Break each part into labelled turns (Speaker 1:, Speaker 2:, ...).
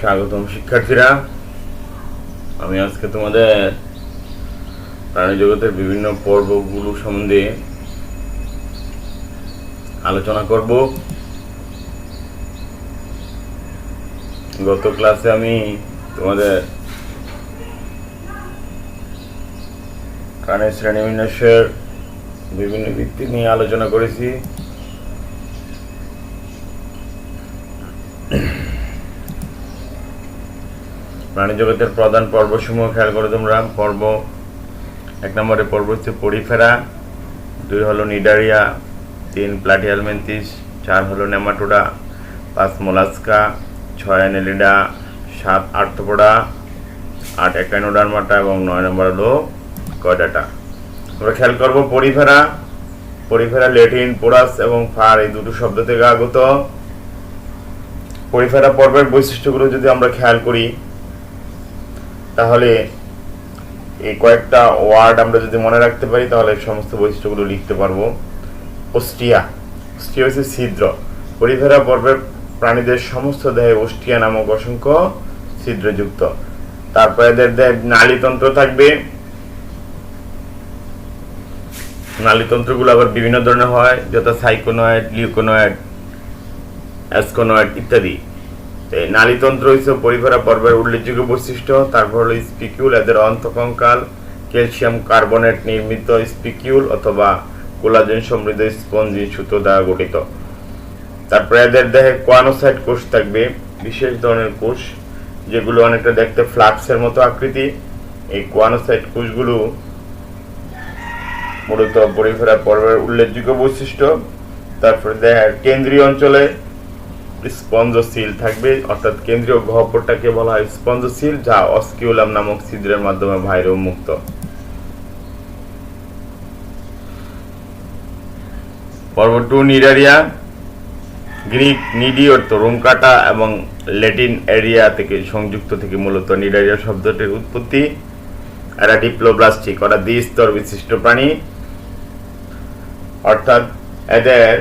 Speaker 1: স্বাগতম শিক্ষার্থীরা। আমি আজকে তোমাদের প্রাণী জগতের বিভিন্ন পর্বগুলো সম্বন্ধে আলোচনা করব। গত ক্লাসে আমি তোমাদের প্রাণী শ্রেণীবিন্যাসের বিভিন্ন ভিত্তি নিয়ে আলোচনা করেছি। প্রাণী জগতের প্রধান পর্বসমূহ খেয়াল করে তোমরা। পর্ব 1 নম্বরে পর্ব হচ্ছে পরিফেরা, 2 হলো নিডারিয়া, 3 প্লাটিহেলমিনথিস, 4 হলো nematoda, 5 mollusca, 6 Annelida, 7 arthropoda, 8 Echinodermata এবং 9 নম্বর হলো কয়ডাটা। আমরা খেয়াল করব পরিফেরা। পরিফেরা ল্যাটিন পোরাস এবং ফার এই দুটো শব্দ থেকে আগত। পরিফেরা পর্বের বৈশিষ্ট্যগুলো যদি আমরা খেয়াল করি তাহলে এই কয়েকটা ওয়ার্ড আমরা যদি মনে রাখতে পারি তাহলে সমস্ত বৈশিষ্ট্যগুলো লিখতে পারবো। অস্টিয়া, অস্টিয়া হচ্ছে ছিদ্র। পরিফেরা পর্বের প্রাণীদের সমস্ত দেহে অস্টিয়া নামক অসংখ্য ছিদ্রযুক্ত। তারপরে এদের দেহে নালীতন্ত্র থাকবে। নালীতন্ত্রগুলো আবার বিভিন্ন ধরনের হয়, যথা সাইকোনয়েড, লিউকোনয়েড, অ্যাসকোনয়েড ইত্যাদি। নালীতন্ত্র হচ্ছে পরিফেরা পর্বের উল্লেখযোগ্য বৈশিষ্ট্য। তারপর হলো স্পিকিউল, এদের অন্তঃকঙ্কাল ক্যালসিয়াম কার্বনেট নির্মিত স্পিকিউল অথবা কোলাজেন সমৃদ্ধ স্পঞ্জি সুতো দ্বারা গঠিত। তারপরে এদের দেহে কোয়ানোসাইট কোষ থাকবে, বিশেষ ধরনের কোষ যেগুলো অনেকটা দেখতে ফ্লাক্সের মতো আকৃতি। এই কোয়ানোসাইট কোষগুলো মূলত পরিফেরা পর্বের উল্লেখযোগ্য বৈশিষ্ট্য। তারপরে দেহের কেন্দ্রীয় অঞ্চলে স্পঞ্জোসিল থাকবে, অর্থাৎ কেন্দ্রীয় গহ্বরটাকে বলা হয় স্পঞ্জোসিল, যা অস্কিউলাম নামক ছিদ্রের মাধ্যমে বাইরে উন্মুক্ত। পর্ব 2 নিডারিয়া, গ্রিক নিডি অর্থ রুম কাটা এবং ল্যাটিন এরিয়া থেকে সংযুক্ত থেকে মূলত নিডারিয়া শব্দটির উৎপত্তি। এরা ডিপ্লোব্লাস্টিক, ওরা দ্বিস্তর বিশিষ্ট প্রাণী, অর্থাৎ এদের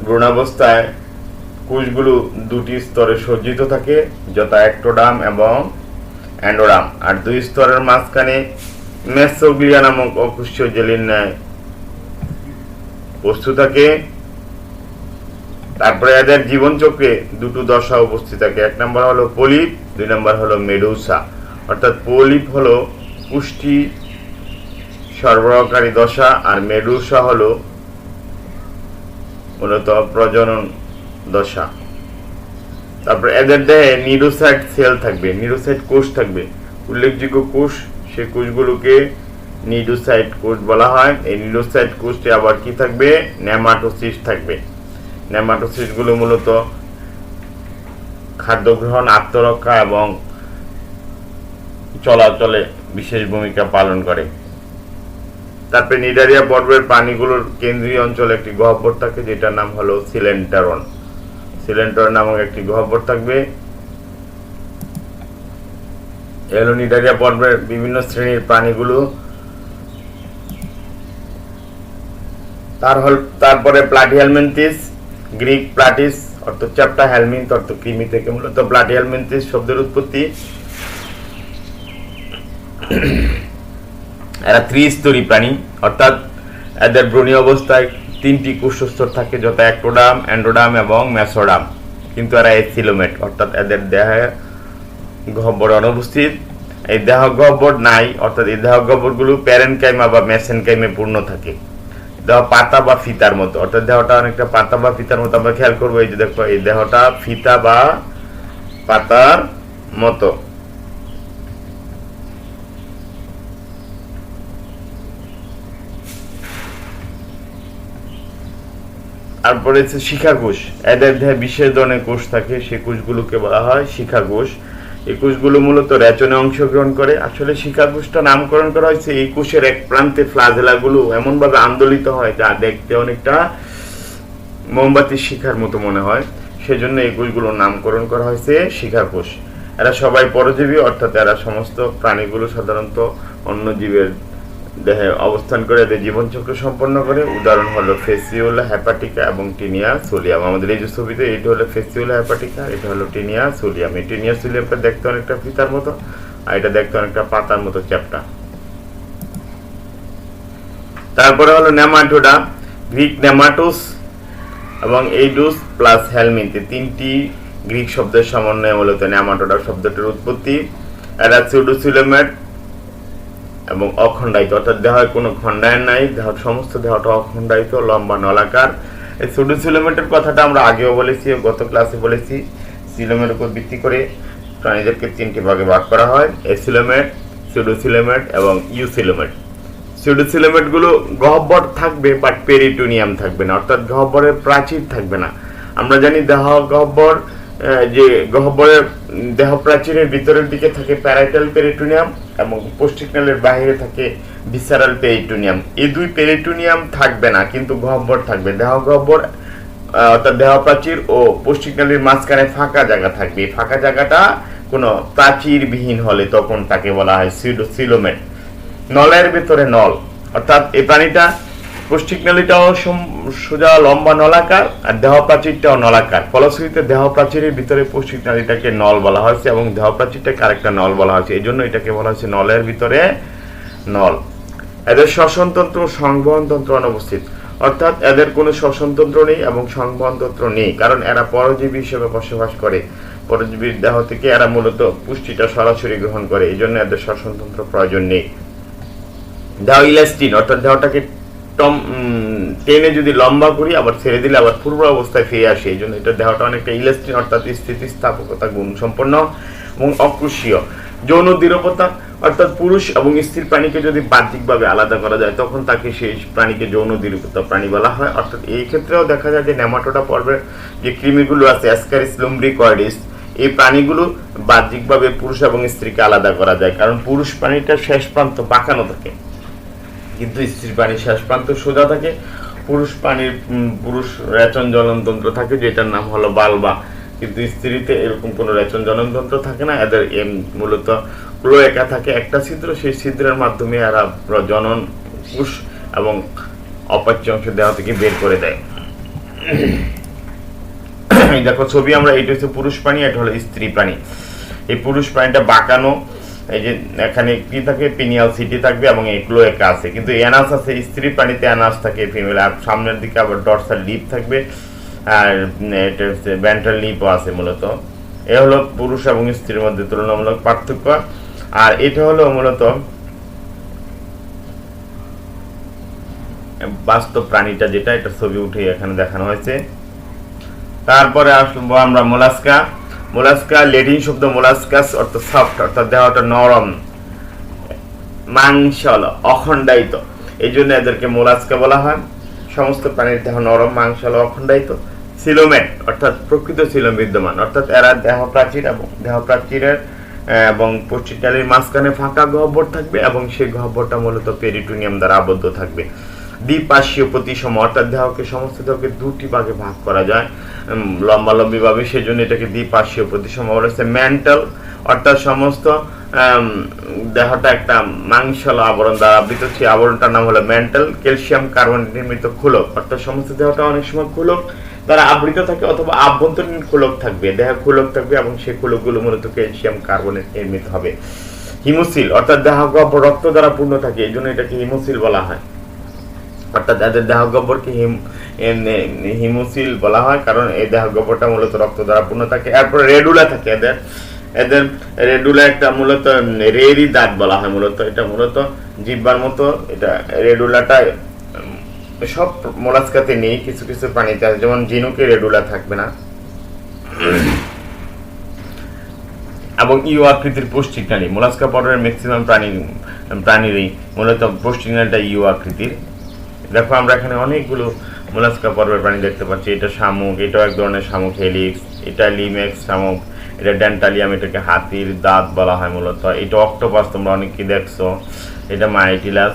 Speaker 1: ভ্রূণাবস্থায় কোষগুলো দুটি স্তরে সজ্জিত থাকে, যথা অ্যাক্টোডার্ম এবং অ্যান্ডোডার্ম, আর 2 স্তরের মাঝখানে মেসোগ্লিয়া নামক অকোষীয় জেলির ন্যায় বস্তু থাকে। তারপরে এদের জীবনচক্রে দুটো দশা উপস্থিত থাকে। 1 নম্বর হলো পলিপ, 2 নম্বর হলো মেডুসা। অর্থাৎ পলিপ হলো পুষ্টি সরবরাহকারী দশা, আর মেডুসা হলো মূলত প্রজনন দশা। তারপর এদের দেহে নিউরোসাইট সেল থাকবে, নিউরোসাইট কোষ থাকবে, উল্লেখযোগ্য কোষ। সেই কোষগুলোকে নিউরোসাইট কোষ বলা হয়। এই নিউরোসাইট কোষটি আবার কি থাকবে? নেমাটোসিস্ট থাকবে। নেমাটোসিস্টগুলো মূলত খাদ্য গ্রহণ, আত্মরক্ষা এবং চলাচলে বিশেষ ভূমিকা পালন করে। তারপরে নিডারিয়া পর্বের প্রাণীগুলোর কেন্দ্রীয় অঞ্চলে একটি গহ্বর থাকে, যেটার নাম হলো সিলেন্টারন। সিলেন্টারন নামক একটি গহ্বর থাকবে। এলো নিডারিয়া পর্বের বিভিন্ন শ্রেণীর প্রাণীগুলো। তারপরে প্লাটিহেলমিনথিস, গ্রিক প্লাটিস অর্থ চ্যাপ্টা, হেলমিন্থ অর্থ কৃমি থেকে মূলত প্লাটিহেলমিনথিস শব্দের উৎপত্তি। এরা ত্রিস্তরী প্রাণী, অর্থাৎ এদের ব্রণী অবস্থায় 3টি কোষস্তর থাকে, যথা অ্যাক্টোডার্ম, অ্যান্ডোডার্ম এবং মেসোডার্ম, কিন্তু এরা এসিলোমেট, অর্থাৎ এদের দেহে গহ্বর অনুপস্থিত। এই দেহ গহ্বর নাই, অর্থাৎ এই দেহ গহ্বরগুলো প্যারেনকাইমা বা মেসেনকাইমে পূর্ণ থাকে। দেহ পাতা বা ফিতার মতো, অর্থাৎ দেহটা অনেকটা পাতা বা ফিতার মতো। আমরা খেয়াল করবো, এই যে দেখো এই দেহটা ফিতা বা পাতার মতো। তারপরে হচ্ছে শিখা কোষ। এদের দেহে বিশেষ ধরনের কোষ থাকে, সেই কোষগুলোকে বলা হয় শিখা কোষ। এই কোষগুলো মূলত রেচনে অংশগ্রহণ করে। আসলে শিখা কোষটা নামকরণ করা হয়েছে, এই কোষের এক প্রান্তে ফ্লাজেলাগুলো এমন ভাবে আন্দোলিত হয় যা দেখতে অনেকটা মোমবাতির শিখার মতো মনে হয়, সেজন্য এই কোষগুলোর নামকরণ করা হয়েছে শিখা কোষ। এরা সবাই পরজীবী, অর্থাৎ এরা সমস্ত প্রাণীগুলো সাধারণত অন্য জীবের দেহে অবস্থান করে এদের জীবনচক্র সম্পন্ন করে। উদাহরণ হলো ফেসিওলা হেপাটিকা এবং টিনিয়া সোলিয়াম। আমাদের এই যে ছবিতে এটা হলো ফেসিওলা হেপাটিকা, এটা হলো টিনিয়া সোলিয়াম। এই টিনিয়া সোলিয়ামটা দেখতে অনেকটা ফিতার মতো, আর এটা দেখতে অনেকটা পাতার মতো চ্যাপ্টা। তারপরে হলো নেমাটোডা, গ্রিক নেমাটোস এবং এইডুস প্লাস হেলমিন্থ, তিনটি গ্রিক শব্দের সমন্বয়ে মূলত নেমাটোডা শব্দটির উৎপত্তি। এরা সিউডোসিলোমেট এবং অখণ্ডায়িত, অর্থাৎ দেহের কোনো খণ্ডায়ন নাই, সমস্ত দেহটা অখণ্ডায়িত, লম্বা নলাকার। এই সিউডোসিলোমেটের কথাটা আমরা আগেও বলেছি, গত ক্লাসে বলেছি। সিলোমের উপর ভিত্তি করে প্রাণীদেরকে তিনটি ভাগে ভাগ করা হয়: এসিলোমেট, সিউডোসিলোমেট এবং ইউসিলোমেট। সিউডোসিলোমেট গুলো গহ্বর থাকবে, বাট পেরিটোনিয়াম থাকবে না, অর্থাৎ গহ্বরের প্রাচীর থাকবে না। আমরা জানি দেহ গহ্বর, যে গহ্বরের দেহ প্রাচীরের ভিতরের দিকে থাকে প্যারাইটাল পেরিটোনিয়াম এবং পোস্টিকনালের বাইরে থাকে ভিসারাল পেরিটোনিয়াম। এই দুই পেরিটোনিয়াম থাকবে না, কিন্তু গহ্বর থাকবে। দেহ গহ্বর অর্থাৎ দেহ প্রাচীর ও পোস্টিকনালের মাঝখানে ফাঁকা জায়গা থাকবে। এই ফাঁকা জায়গাটা কোনো প্রাচীরবিহীন হলে তখন তাকে বলা হয় সিউডোসিলোমেট। নলের ভিতরে নল, অর্থাৎ এই প্রাণীটা পোস্টিকনালীটাও সোজা লম্বা নলাকার আর দেহ প্রাচীরটাও নলাকার। ফলশ্রুতিতে দেহ প্রাচীরের ভিতরে পোস্টিকনালীটাকে নল বলা হয়েছে এবং দেহ প্রাচীরটাকে আরেকটা নল বলা হয়েছে। এই জন্য এটাকে বলা হয়েছে নলের ভিতরে নল। এদের শ্বসনতন্ত্র ও সংবহনতন্ত্র অনুপস্থিত, অর্থাৎ এদের কোনো শ্বসনতন্ত্র নেই এবং সংবহনতন্ত্র নেই, কারণ এরা পরজীবী হিসেবে বসবাস করে। পরজীবীর দেহ থেকে এরা মূলত পুষ্টিটা সরাসরি গ্রহণ করে, এই জন্য এদের শ্বসনতন্ত্র প্রয়োজন নেই। দেহ ইলাস্টিন, অর্থাৎ দেহটাকে টেনে যদি লম্বা করি আবার ছেড়ে দিলে আবার পূর্ব অবস্থায় ফিরে আসে, এই জন্য এটা দেহটা অনেকটা ইলাস্টিন, অর্থাৎ স্থিতিস্থাপকতা গুণ সম্পন্ন এবং অকুশীয়। যৌন দৃঢ়তা, অর্থাৎ পুরুষ এবং স্ত্রী প্রাণীকে যদি বাহ্যিকভাবে আলাদা করা যায় তখন তাকে সেই প্রাণীকে যৌন দৃঢ়তা প্রাণী বলা হয়। অর্থাৎ এই ক্ষেত্রেও দেখা যায় যে নেমাটোডা পর্বের যে কৃমিগুলো আছে অ্যাসকারিস লুম্ব্রিকয়েডিস, এই প্রাণীগুলো বাহ্যিকভাবে পুরুষ এবং স্ত্রীকে আলাদা করা যায়, কারণ পুরুষ প্রাণীটার শেষ প্রান্ত বাঁকানো থাকে কিন্তু স্ত্রী প্রাণীর শেষ প্রান্ত সোজা থাকে। পুরুষ রেচন জননতন্ত্র থাকে, যেটার নাম হলো বালবা, কিন্তু স্ত্রীতে এরকম কোনো রেচন জননতন্ত্র থাকে না। এদের মূলত ক্লোয়েকা থাকে, একটা ছিদ্র, সেই ছিদ্রের মাধ্যমে এরা প্রজনন, কোষ এবং অপাচ্য অংশ দেহ থেকে বের করে দেয়। দেখো ছবি আমরা, এইটা হচ্ছে পুরুষ প্রাণী, এটা হলো স্ত্রী প্রাণী। এই পুরুষ প্রাণীটা বাঁকানো, এই যে এখানে কি থাকে পিনিয়াল সিটি থাকবে এবং এই ক্লোয়েকা আছে, কিন্তু অ্যানাস আছে। স্ত্রী প্রাণীতে অ্যানাস থাকে ফিমেল, আর সামনের দিকে আবার ডরসাল লিপ থাকবে, আর এটা হচ্ছে ভেন্ট্রাল লিপও আছে। মূলত এ হলো পুরুষ এবং স্ত্রীর মধ্যে তুলনামূলক পার্থক্য। আর এটা হলো মূলত বাস্তব প্রাণীটা, যেটা এটা ছবি উঠে এখানে দেখানো হয়েছে। তারপরে আসবো আমরা মোলাস্কা। মোলাস্কা ল্যাটিন শব্দ মোলাস্কাস, অর্থ সফট, অর্থাৎ দেহটা নরম, মাংসল, অখণ্ডায়িত, এই জন্য এদেরকে মোলাস্কা বলা হয়। সমস্ত প্রাণীর দেহ নরম, মাংসল, অখণ্ডায়িত। সিলোমেট, অর্থাৎ প্রকৃত সিলোম বিদ্যমান, অর্থাৎ এরা দেহ প্রাচীর এবং দেহ প্রাচীরের এবং পোস্টিকনালীর মাঝখানে ফাঁকা গহ্বর থাকবে এবং সেই গহ্বরটা মূলত পেরিটোনিয়াম দ্বারা আবদ্ধ থাকবে। দ্বিপার্শ্বীয় প্রতিসম, অর্থাৎ সমস্ত দেহকে দুটি ভাগে ভাগ করা যায় লম্বালম্বি ভাবে, সেই জন্য এটাকে দ্বিপার্শ্বীয় প্রতিসম বলা হচ্ছে। মেন্টাল, অর্থাৎ সমস্ত দেহটা একটা মাংসল আবরণ দ্বারা আবৃত, সেই আবরণটার নাম হলো মেন্টাল। ক্যালসিয়াম কার্বনেট নির্মিত খোলক, অর্থাৎ সমস্ত দেহটা অনেক সময় খোলক দ্বারা আবৃত থাকে অথবা আভ্যন্তরীণ খোলক থাকবে, দেহে খোলক থাকবে এবং সেই খোলকগুলো মূলত ক্যালসিয়াম কার্বনেট নির্মিত হবে। হিমোসিল, অর্থাৎ দেহ গহ্বর রক্ত দ্বারা পূর্ণ থাকে, এই জন্য এটাকে হিমোসিল বলা হয়। অর্থাৎ এদের দেহ গহ্বরকে হিমোসিল বলা হয়, কারণ এই দেহ গহ্বরটা মূলত রক্ত দ্বারা পূর্ণ থাকে। এরপরে রেডুলা থাকে এদের রেডুলা একটা মূলত রেরি দাঁত বলা হয়, মূলত এটা মূলত জিহ্বার মতো। এটা রেডুলাটা সব মোলাস্কাতে নেই, কিছু কিছু প্রাণীতে আছে, যেমন ঝিনুকে রেডুলা থাকবে না। এবং ইউ আকৃতির পোস্টিকনালী, মোলাস্কা পর্বের ম্যাক্সিমাম প্রাণীরই মূলত পোস্টিকনালীটা ইউ আকৃতির। দেখো আমরা এখানে অনেকগুলো মোলাস্কা পর্বের প্রাণী দেখতে পাচ্ছি। এটা শামুক, এটাও এক ধরনের শামুক, হেলিক্স, এটা লিমেক্স শামুক, এটা ডেন্টালিয়াম, এটাকে হাতির দাঁত বলা হয় মূলত। এটা অক্টোপাস, তোমরা অনেকেই দেখছো। এটা মাইটিলাস,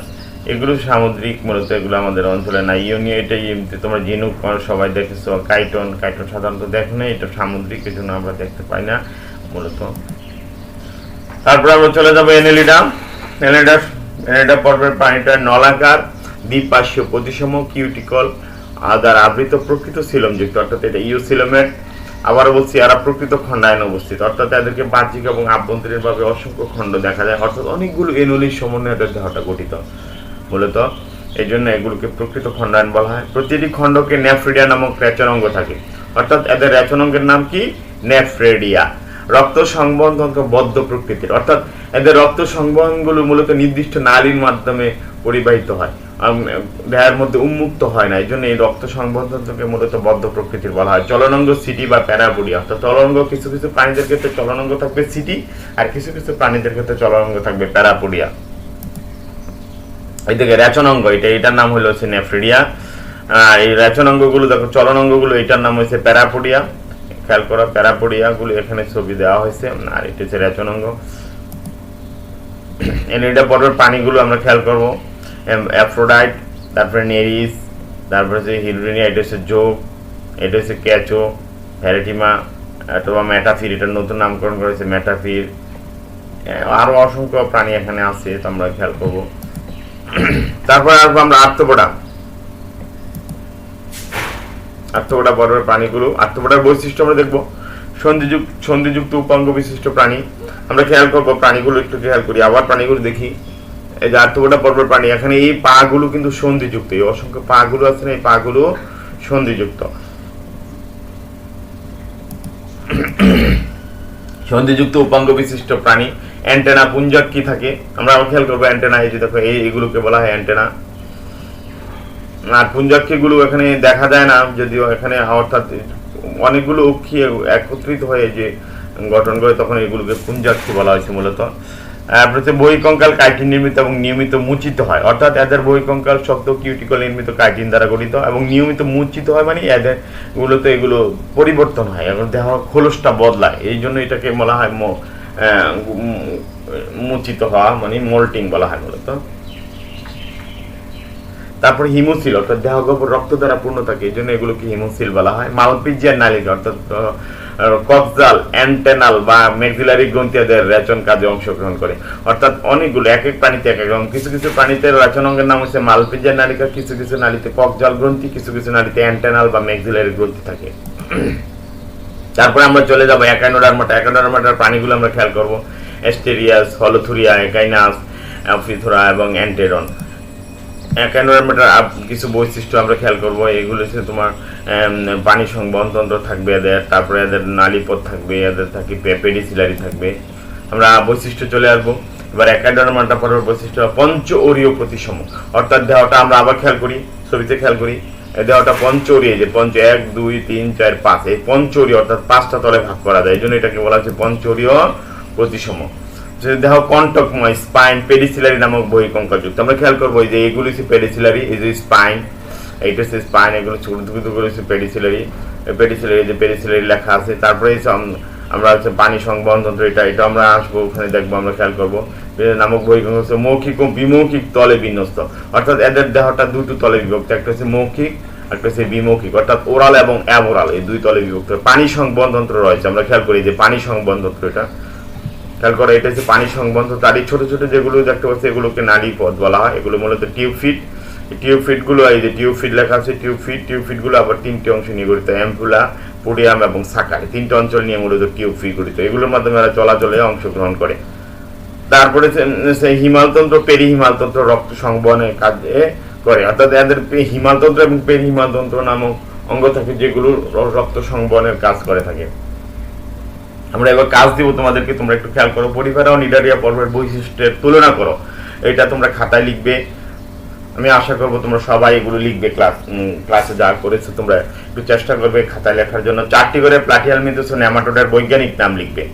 Speaker 1: এগুলো সামুদ্রিক মূলত, এগুলো আমাদের অঞ্চলে না। ইউনিও, এটা তোমরা ঝিনুক সবাই দেখেছো। কাইটন সাধারণত দেখো না, এটা সামুদ্রিক, এই জন্য আমরা দেখতে পাই না মূলত। তারপর আমরা চলে যাবো এনেলিডা। এনিডা পর্বের প্রাণীটা নলাকার, দ্বিপার্শ্বীয় প্রতিসম, কিউটিকল দ্বারা আবৃত, প্রকৃত সিলম যুক্ত, অর্থাৎ এটা ইউসিলোমেট। আবার বলছি এরা প্রকৃত খণ্ডায়ন অবস্থিত, অর্থাৎ এদেরকে বাহ্যিক এবং আভ্যন্তরীণ ভাবে অসংখ্য খণ্ড দেখা যায়, অর্থাৎ অনেকগুলো এনুলির সমন্বয়ে এদের দেহটা গঠিত মূলত। এই জন্য এগুলোকে প্রকৃত খণ্ডায়ন বলা হয়। প্রতিটি খণ্ডকে নেফ্রিডিয়া নামক রেচন অঙ্গ থাকে, অর্থাৎ এদের রেচন অঙ্গের নাম কি? নেফ্রেডিয়া। রক্ত সংবহন বদ্ধ প্রকৃতির, অর্থাৎ এদের রক্ত সংবহনগুলো মূলত নির্দিষ্ট নালীর মাধ্যমে পরিবাহিত হয়, দেহের মধ্যে উন্মুক্ত হয় না, এই জন্য এই রক্ত সংবহনকে মূলত বদ্ধ প্রকৃতির বলা হয়। চলনাঙ্গ সিটি বা প্যারাপোডিয়া, অর্থাৎ চলনাঙ্গ কিছু কিছু প্রাণীদের ক্ষেত্রে চলনাঙ্গ থাকবে সিটি, আর কিছু কিছু প্রাণীদের ক্ষেত্রে চলনাঙ্গ থাকবে প্যারাপোডিয়া। এইদিকে রেচনাঙ্গ, এটার নাম হলো হচ্ছে নেফ্রিডিয়া। এই রেচনাঙ্গগুলো দেখো, চলনাঙ্গগুলো এটার নাম হচ্ছে প্যারাপোডিয়া। খেয়াল করা, প্যারাপোডিয়া গুলো এখানে ছবি দেওয়া হয়েছে, আর এটা হচ্ছে রেচনাঙ্গ। এনিডা পর্বের প্রাণীগুলো আমরা খেয়াল করবো, অ্যাফ্রোডাইট, তারপরে নেরিস, তারপরে হচ্ছে হিলরিনিয়া, এটা হচ্ছে যোগ, এটা হচ্ছে ক্যাচো, ভ্যারেটিমা অথবা মেটাফির, এটা নতুন নামকরণ করেছে মেটাফির। আরো অসংখ্য প্রাণী এখানে আছে, তো আমরা খেয়াল করবো। তারপরে আসবো আমরা আর্থ্রোপোডা। আর্থ্রোপোডা পর্বের প্রাণীগুলো, আর্থ্রোপোডার বৈশিষ্ট্য আমরা দেখবো। সন্ধিযুক্ত উপাঙ্গ বিশিষ্ট প্রাণী, আমরা খেয়াল করবো প্রাণীগুলো একটু খেয়াল করি, আবার প্রাণীগুলো দেখি। এই যে আর্থ্রোপোডা পর্বের প্রাণী, এখানে এই পা গুলো কিন্তু সন্ধিযুক্ত, এই অসংখ্য পা গুলো আছে না, এই পা গুলো সন্ধিযুক্ত। সন্ধিযুক্ত উপাঙ্গ বিশিষ্ট প্রাণী। অ্যান্টেনা, পুঞ্জক কি থাকে, আমরা আবার খেয়াল করবো অ্যান্টেনা, এই যে দেখো এইগুলোকে বলা হয় অ্যান্টেনা। আর পুঞ্জাক্ষী গুলো এখানে দেখা যায় না যদিও, এখানে অর্থাৎ অনেকগুলো অক্ষী একত্রিত হয়ে যে গঠন করে, তখন এগুলোকে পুঞ্জাক্ষী বলা হয়েছে মূলত। বহিঃকঙ্কাল কাইটিন নির্মিত এবং নিয়মিত মুচিত হয়, অর্থাৎ এদের বহিঃকঙ্কাল শক্ত কিউটিকল নির্মিত কাইটিন দ্বারা গঠিত এবং নিয়মিত মুচিত হয়, মানে এদের গুলোতে এগুলো পরিবর্তন হয়, এবং দেহ খোলসটা বদলায়, এই জন্য এটাকে বলা হয় মুচিত হওয়া, মানে মোল্টিং বলা হয় মূলত। তারপরে হিমোসিল, অর্থাৎ দেহ গহ্বর রক্ত দ্বারা পূর্ণ থাকে, এই জন্য এগুলোকে হিমোসিল বলা হয়। মাউথপিজিয়ার নালিকা, অর্থাৎ কক্সাল, অ্যান্টেনাল বা ম্যাক্সিলারি গ্রন্থি এদের রেচন কাজে অংশগ্রহণ করে, অর্থাৎ অনেকগুলো এক এক প্রাণীতে এক এক রকম। কিছু কিছু প্রাণীতে রেচন অঙ্গের নাম হচ্ছে মালপিজিয়ার নালিকা, কিছু কিছু নালীতে কক্সাল গ্রন্থি, কিছু কিছু নালীতে অ্যান্টেনাল বা ম্যাক্সিলারি গ্রন্থি থাকে। তারপরে আমরা চলে যাবো একাইনোডার্মাটা। একাইনোডার্মাটার প্রাণীগুলো আমরা খেয়াল করবো, অ্যাস্টেরিয়াস, হলোথুরিয়া, একাইনাস, অ্যামফিথোরা এবং অ্যান্টেরন। একাইনোডার্মাটার কিছু বৈশিষ্ট্য আমরা খেয়াল করবো, এগুলো হচ্ছে তোমার পানি সংবহন তন্ত্র থাকবে এদের, তারপরে এদের নালীপথ থাকবে, এদের থাকবে পেডিসিলারি থাকবে। আমরা বৈশিষ্ট্য চলে আসবো এবার। একাইনোডার্মাটা পরের বৈশিষ্ট্য পঞ্চ ওরীয় প্রতিসম, অর্থাৎ দেহটা আমরা আবার খেয়াল করি, ছবিতে খেয়াল করি, দেহটা পঞ্চওরীয়, যে 1 2 3 4 5, এই পঞ্চওরীয় অর্থাৎ 5টা তলে ভাগ করা যায়, এই জন্য এটাকে বলা হচ্ছে পঞ্চওরীয় প্রতিসম। দেহ কণ্টকময়, স্পাইন, পেডিসিলারি নামক বহিঃকঙ্কাল যুক্ত। আমরা খেয়াল করবো যে এগুলি হচ্ছে পেডিসিলারি, এই যে স্পাইন, এইটা হচ্ছে স্পাইন, এগুলো ছোট ছোট করে হচ্ছে পেডিসিলারি, পেডিসিলারি যে পেডিসিলারি লেখা আছে। তারপরে আমরা হচ্ছে পানি সংবহন তন্ত্র, এটা আমরা আসবো, ওখানে দেখবো, আমরা খেয়াল করবো নামক বহিঃকঙ্কাল হচ্ছে মৌখিক ও বিমৌখিক তলে বিন্যস্ত, অর্থাৎ এদের দেহটা দুটো তলে বিভক্ত, একটা হচ্ছে মৌখিক, একটা হচ্ছে বিমৌখিক, অর্থাৎ ওরাল এবং অ্যাবোরাল, এই দুই তলে বিভক্ত। পানি সংবহন তন্ত্র রয়েছে, আমরা খেয়াল করি যে পানি সংবহন তন্ত্র, এটা খেয়াল করে, এটা হচ্ছে পানি সংবন্ধ। তারই ছোট ছোট যেগুলো দেখতে পাচ্ছি এগুলোকে নালী পথ বলা হয়, এগুলো মূলত টিউবফিট। টিউবফিট গুলো, এই যে টিউবফিট লেখা আছে, টিউবফিট গুলো আবার 3টে অংশ নিয়ে গঠিত, অ্যাম্পুলা, পোডিয়াম এবং সাকার, 3টে অঞ্চল নিয়ে মূলত টিউবফিট গঠিত, এগুলোর মাধ্যমে এরা চলাচলে অংশগ্রহণ করে। তারপরে হিমালতন্ত্র, পেরিহিমালতন্ত্র রক্ত সংবহনের কাজে করে, অর্থাৎ এদের হিমালতন্ত্র এবং পেরিহিমালতন্ত্র নামক অঙ্গ থাকে যেগুলো রক্ত সংবহনের কাজ করে থাকে। আমরা এবার কাজ দিব তোমাদেরকে, তোমরা একটু খেয়াল করো। পরিফেরা ও নিডারিয়া পর্বের বৈশিষ্ট্যের তুলনা করো, এটা তোমরা খাতায় লিখবে। আমি আশা করবো তোমরা সবাই এগুলো লিখবে, ক্লাসে যা করেছো তোমরা একটু চেষ্টা করবে খাতায় লেখার জন্য। 4টি করে প্লাটিয়াল মিথুস ও নেমাটোডের বৈজ্ঞানিক নাম লিখবে।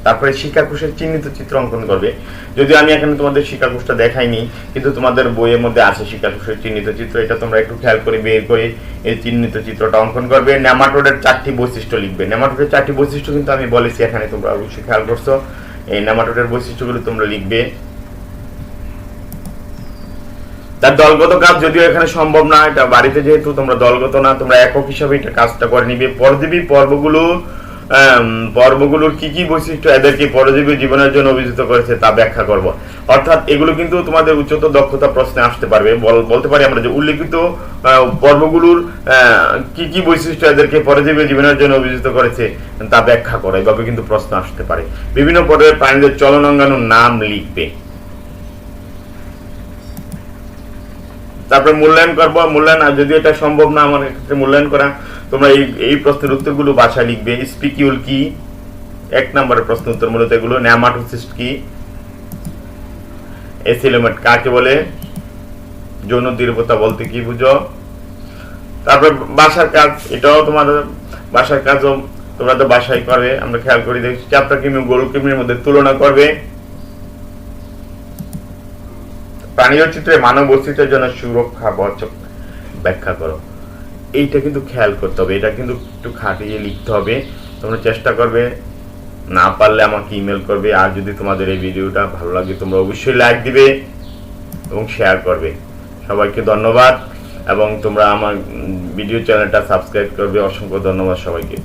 Speaker 1: তারপরে শিকাকোষের চিহ্নিত চিত্র অঙ্কন করবে। যদিও আমি এখানে তোমাদের শিকাকোষটা দেখাইনি, কিন্তু তোমাদের বইয়ের মধ্যে আছে শিকাকোষের চিহ্নিত চিত্র, এটা তোমরা একটু খেয়াল করে বের করে এই চিহ্নিত চিত্রটা অঙ্কন করবে। নেমাটোডের 4টি বৈশিষ্ট্য লিখবে। নেমাটোডের 4টি বৈশিষ্ট্য কিন্তু আমি বলেছি এখানে, তোমরা অবশ্যই খেয়াল করছো। এই নেমাটোডের বৈশিষ্ট্যগুলো তোমরা লিখবে। তার দলগত কাজ যদিও এখানে সম্ভব না, এটা বাড়িতে যেহেতু তোমরা দলগত না, তোমরা একক হিসাবে এটা কাজটা করে নিবে। পরজীবী পর্বগুলো পর্বগুলোর কি কি বৈশিষ্ট্য এদেরকে পরজীবী জীবনের জন্য অভিযুক্ত করেছে তা ব্যাখ্যা করব। অর্থাৎ এগুলো কিন্তু তোমাদের উচ্চতর দক্ষতা প্রশ্নে আসতে পারবে। বলতে পারি আমরা যে উল্লেখিত পর্বগুলোর কি কি বৈশিষ্ট্য এদেরকে পরজীবী জীবনের জন্য অভিযুক্ত করেছে তা ব্যাখ্যা করো, এভাবে কিন্তু প্রশ্ন আসতে পারে। বিভিন্ন পর্বের প্রাণীদের চলনাঙ্গানুর নাম লিখবে। তারপরে মূল্যায়ন করবো। মূল্যায়ন, আর যদি এটা সম্ভব না আমার ক্ষেত্রে মূল্যায়ন করা, তোমরা এই প্রশ্নের উত্তরগুলো বাসায় লিখবে। স্পিকিউল কি, 1 নম্বরের প্রশ্ন উত্তর মূলত এগুলো। নেমাটোসিস্ট কি, এসিলোমেট কাকে বলে, যৌন দীর্ঘতা বলতে কি বুঝো। তারপর বাসার কাজ, এটাও তোমাদের বাসার কাজও তোমরা তো বাসায় করবে, আমরা খেয়াল করি দেখছি। চাপটা কৃমি ও গোল কৃমির মধ্যে তুলনা করবে। প্রাণীয় চিত্রে মানব অস্তিত্বের জন্য সুরক্ষা বাচক ব্যাখ্যা করো। এইটা কিন্তু খেয়াল করতে হবে, এটা কিন্তু একটু খাটিয়ে লিখতে হবে। তোমরা চেষ্টা করবে, না পারলে আমাকে ইমেল করবে। আর যদি তোমাদের এই ভিডিওটা ভালো লাগে তোমরা অবশ্যই লাইক দিবে এবং শেয়ার করবে। সবাইকে ধন্যবাদ এবং তোমরা আমার ভিডিও চ্যানেলটা সাবস্ক্রাইব করবে। অসংখ্য ধন্যবাদ সবাইকে।